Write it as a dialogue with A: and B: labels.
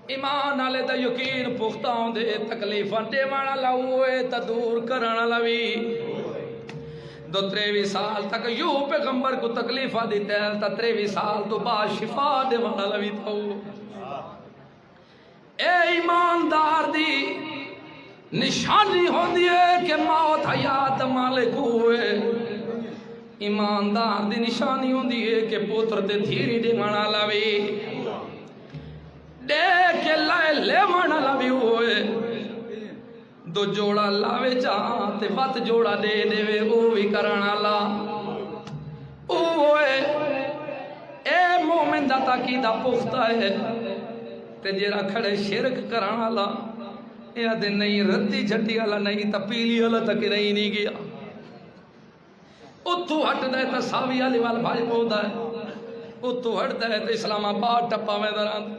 A: ایمان والے دا یقین پختہ ہوندے تکلیفاں دیوان والا ہوئے تا دور کرن والا وی 23 سال تک یوں پیغمبر کو تکلیفاں دیتے ہیں تا 23 سال تو بعد شفا دیوان والا وی تھا اے ایماندار دی نشانی ہوندی ہے کہ موت حیات مالک ہوئے ایماندار دی نشانی ہوندی ہے کہ پوتر تے دھیری دیوان والا وی دے کے لائے لیوان والا بھی ہوئے دو جوڑا لاوے جہاں تے وات جوڑا دے دے وے او بھی کرنا لا اوے اے مومن دا تاقیدہ پختہ ہے تے جیرا کھڑے شرک کرنا لا یہ دے نہیں ردی جھٹی والا نہیں تپیلی والا تک نہیں گیا اتو ہٹ دے تا ساوی والی وال بھائی پودا ہے اتو ہٹ دے تا اسلام آباد ٹپا میں دران